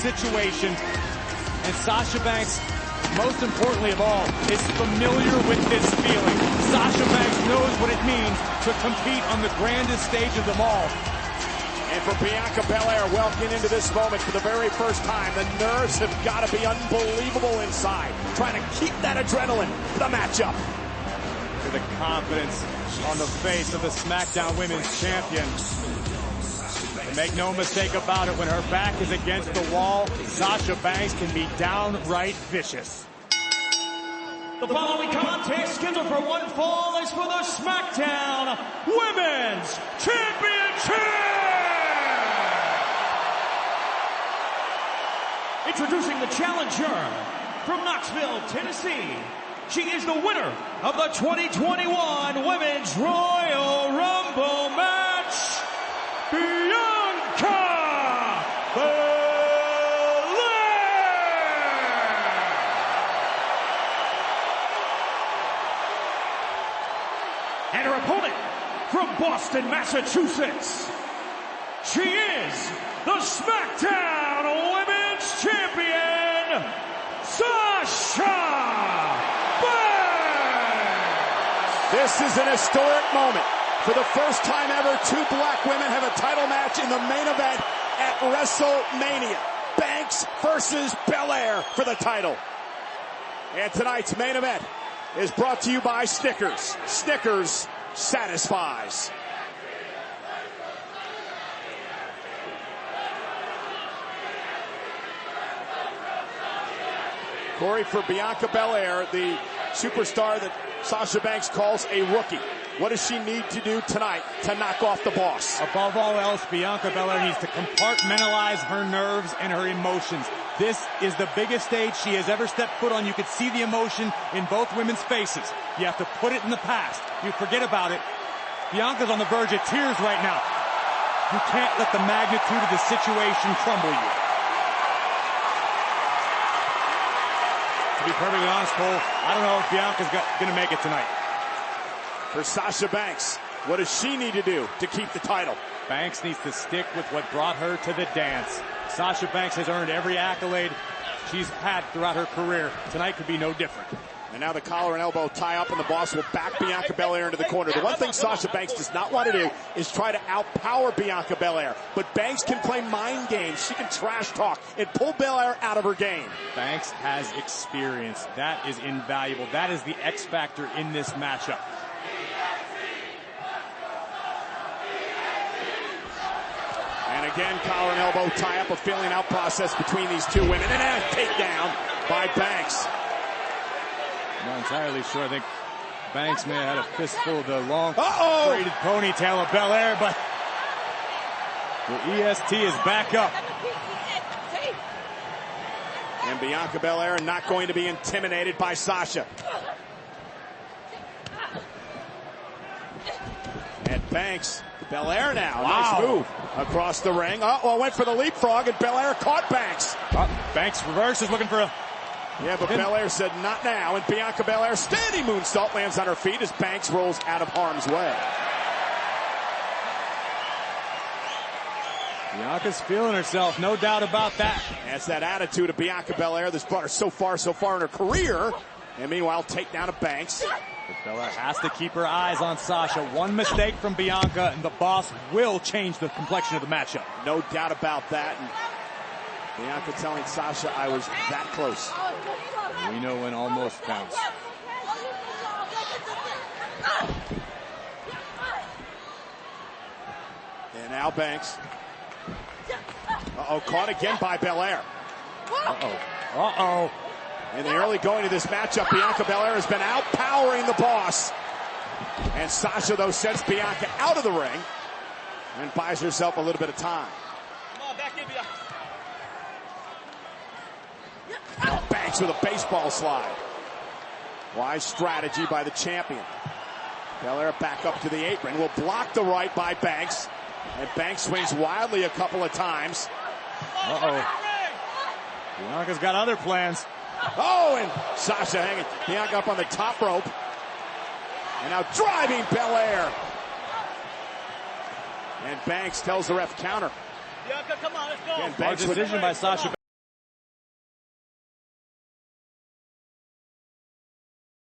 situation. And Sasha Banks, most importantly of all, is familiar with this feeling. Sasha Banks knows what it means to compete on the grandest stage of them all. And for Bianca Belair, walking into this moment for the very first time, the nerves have got to be unbelievable inside. Trying to keep that adrenaline for the matchup. To the confidence on the face of the SmackDown Women's Champion. And make no mistake about it, when her back is against the wall, Sasha Banks can be downright vicious. The following contest scheduled for one fall is for the SmackDown Women's Championship! Introducing the challenger from Knoxville, Tennessee. She is the winner of the 2021 Women's Royal Rumble match, Bianca Belair! And her opponent from Boston, Massachusetts. She is the SmackDown Women's Champion, Sasha Banks! This is an historic moment. For the first time ever, two black women have a title match in the main event at WrestleMania. Banks versus Belair for the title. And tonight's main event is brought to you by Snickers. Snickers satisfies. Corey, for Bianca Belair, the superstar that Sasha Banks calls a rookie. What does she need to do tonight to knock off the boss? Above all else, Bianca Belair needs to compartmentalize her nerves and her emotions. This is the biggest stage she has ever stepped foot on. You could see the emotion in both women's faces. You have to put it in the past. You forget about it. Bianca's on the verge of tears right now. You can't let the magnitude of the situation crumble you. To be perfectly honest, Cole, I don't know if Bianca's going to make it tonight. For Sasha Banks, what does she need to do to keep the title? Banks needs to stick with what brought her to the dance. Sasha Banks has earned every accolade she's had throughout her career. Tonight could be no different. And now the collar and elbow tie up, and the boss will back Bianca Belair into the corner. The one thing Sasha Banks does not want to do is try to outpower Bianca Belair. But Banks can play mind games. She can trash talk and pull Belair out of her game. Banks has experience. That is invaluable. That is the X factor in this matchup. And again, collar and elbow tie up, a feeling out process between these two women. And a takedown by Banks. I'm not entirely sure. I think Banks may have had a fistful of the long braided ponytail of Belair, but the EST is back up. And Bianca Belair not going to be intimidated by Sasha. And Banks, Belair now. Wow. Nice move across the ring. Went for the leapfrog, and Belair caught Banks. Banks reverses, looking for a... Yeah, but Belair said not now, and Bianca Belair standing moonsault lands on her feet as Banks rolls out of harm's way. Bianca's feeling herself, no doubt about that. That's that attitude of Bianca Belair that's brought her so far in her career. And meanwhile, takedown of Banks. But Belair has to keep her eyes on Sasha. One mistake from Bianca, and the boss will change the complexion of the matchup. No doubt about that. And Bianca telling Sasha, I was that close. We know when almost counts. And now Banks. Caught again by Belair. In the early going of this matchup, Bianca Belair has been outpowering the boss. And Sasha, though, sends Bianca out of the ring and buys herself a little bit of time. Come on, back in, Bianca. Banks with a baseball slide. Wise strategy by the champion. Belair back up to the apron. Will block the right by Banks. And Banks swings wildly a couple of times. Bianca's got other plans. And Sasha hanging Bianca up on the top rope. And now driving Belair. And Banks tells the ref counter. Bianca, come on, let's go. Again, Banks Decision by Sasha